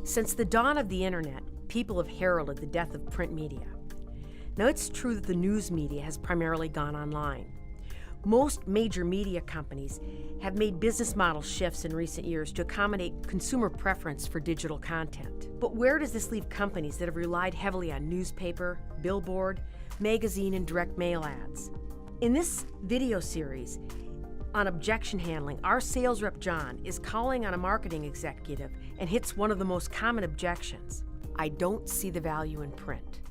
Since the dawn of the internet, people have heralded the death of print media. Now, it's true that the news media has primarily gone online. Most major media companies have made business model shifts in recent years to accommodate consumer preference for digital content. But where does this leave companies that have relied heavily on newspaper, billboard, magazine, and direct mail ads? In this video series on objection handling, our sales rep John is calling on a marketing executive and hits one of the most common objections: I don't see the value in print.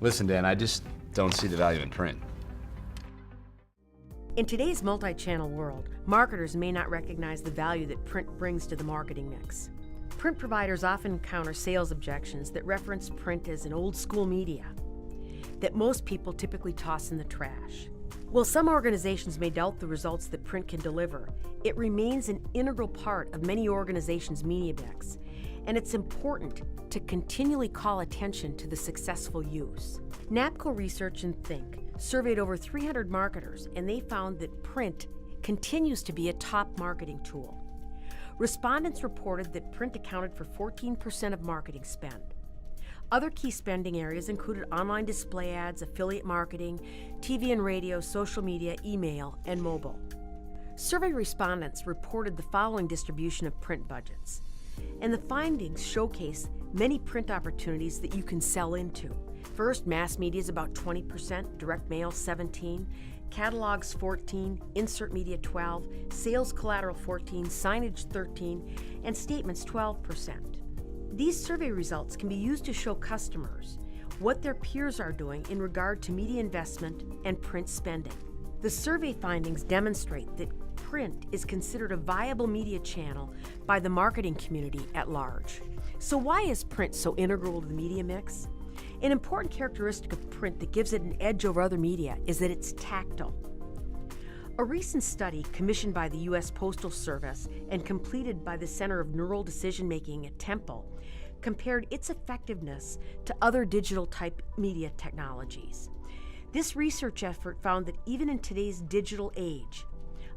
Listen, Dan, I just don't see the value in print. In today's multi-channel world, marketers may not recognize the value that print brings to the marketing mix. Print providers often encounter sales objections that reference print as an old-school media that most people typically toss in the trash. While some organizations may doubt the results that print can deliver, it remains an integral part of many organizations' media mix, and it's important to continually call attention to the successful use. NAPCO Research and thINK surveyed over 300 marketers, and they found that print continues to be a top marketing tool. Respondents reported that print accounted for 14% of marketing spend. Other key spending areas included online display ads, affiliate marketing, TV and radio, social media, email, and mobile. Survey respondents reported the following distribution of print budgets, and the findings showcase many print opportunities that you can sell into. First, mass media is about 20%, direct mail 17%, catalogs 14%, insert media 12%, sales collateral 14%, signage 13%, and statements 12%. These survey results can be used to show customers what their peers are doing in regard to media investment and print spending. The survey findings demonstrate that print is considered a viable media channel by the marketing community at large. So why is print so integral to the media mix? An important characteristic of print that gives it an edge over other media is that it's tactile. A recent study commissioned by the U.S. Postal Service and completed by the Center of Neural Decision Making at Temple compared its effectiveness to other digital-type media technologies. This research effort found that even in today's digital age,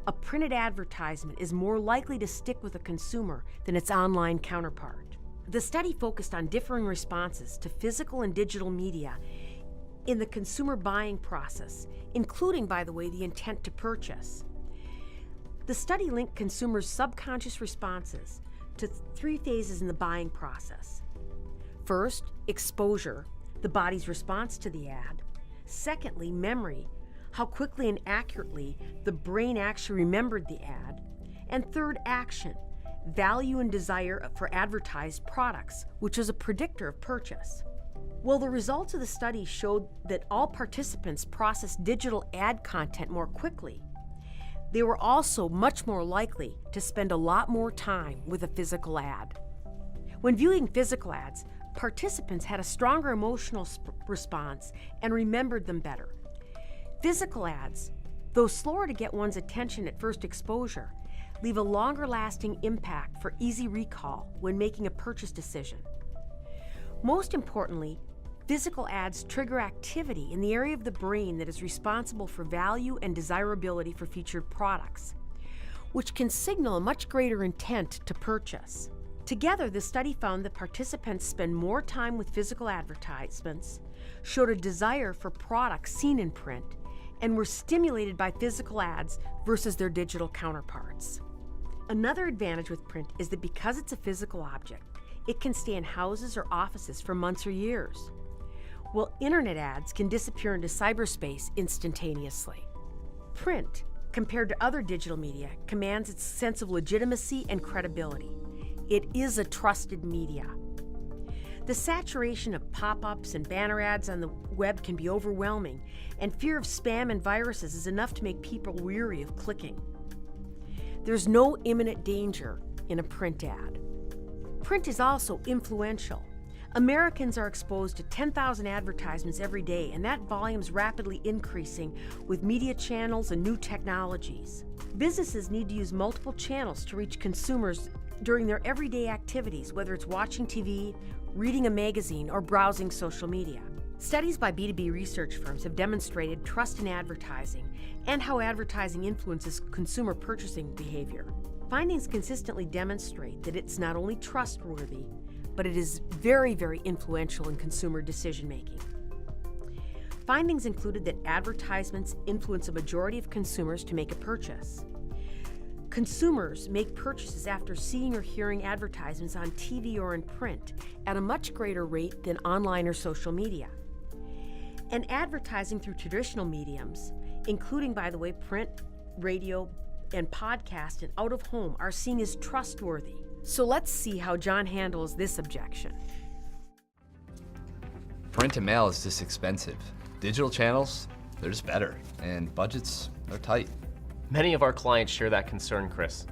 a printed advertisement is more likely to stick with a consumer than its online counterpart. The study focused on differing responses to physical and digital media in the consumer buying process, including, by the way, the intent to purchase. The study linked consumers' subconscious responses to three phases in the buying process. First, exposure, the body's response to the ad. Secondly, memory, how quickly and accurately the brain actually remembered the ad. And third, action, value and desire for advertised products, which is a predictor of purchase. Well, the results of the study showed that all participants processed digital ad content more quickly. They were also much more likely to spend a lot more time with a physical ad. When viewing physical ads, participants had a stronger emotional response and remembered them better. Physical ads, though slower to get one's attention at first exposure, leave a longer-lasting impact for easy recall when making a purchase decision. Most importantly, physical ads trigger activity in the area of the brain that is responsible for value and desirability for featured products, which can signal a much greater intent to purchase. Together, the study found that participants spend more time with physical advertisements, showed a desire for products seen in print, and were stimulated by physical ads versus their digital counterparts. Another advantage with print is that because it's a physical object, it can stay in houses or offices for months or years, while internet ads can disappear into cyberspace instantaneously. Print, compared to other digital media, commands its sense of legitimacy and credibility. It is a trusted media. The saturation of pop-ups and banner ads on the web can be overwhelming, and fear of spam and viruses is enough to make people weary of clicking. There's no imminent danger in a print ad. Print is also influential. Americans are exposed to 10,000 advertisements every day, and that volume is rapidly increasing with media channels and new technologies. Businesses need to use multiple channels to reach consumers during their everyday activities, whether it's watching TV, reading a magazine, or browsing social media. Studies by B2B research firms have demonstrated trust in advertising and how advertising influences consumer purchasing behavior. Findings consistently demonstrate that it's not only trustworthy, but it is very, very influential in consumer decision making. Findings included that advertisements influence a majority of consumers to make a purchase. Consumers make purchases after seeing or hearing advertisements on TV or in print at a much greater rate than online or social media. And advertising through traditional mediums, including, by the way, print, radio, and podcast and out of home, are seen as trustworthy. So let's see how John handles this objection. Print and mail is just expensive. Digital channels, they're just better. And budgets, they're tight. Many of our clients share that concern, Chris.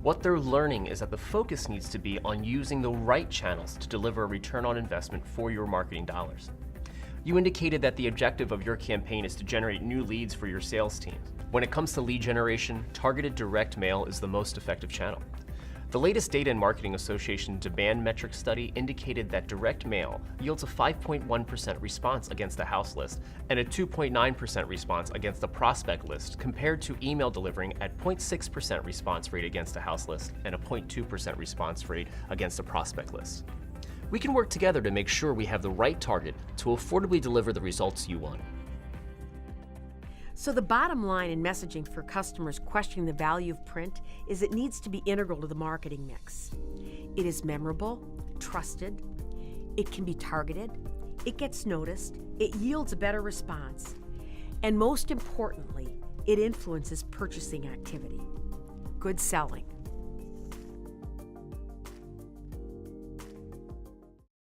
What they're learning is that the focus needs to be on using the right channels to deliver a return on investment for your marketing dollars. You indicated that the objective of your campaign is to generate new leads for your sales teams. When it comes to lead generation, targeted direct mail is the most effective channel. The latest Data and Marketing Association demand metric study indicated that direct mail yields a 5.1% response against a house list and a 2.9% response against a prospect list, compared to email delivering at 0.6% response rate against a house list and a 0.2% response rate against a prospect list. We can work together to make sure we have the right target to affordably deliver the results you want. So the bottom line in messaging for customers questioning the value of print is it needs to be integral to the marketing mix. It is memorable, trusted, it can be targeted, it gets noticed, it yields a better response, and most importantly, it influences purchasing activity. Good selling.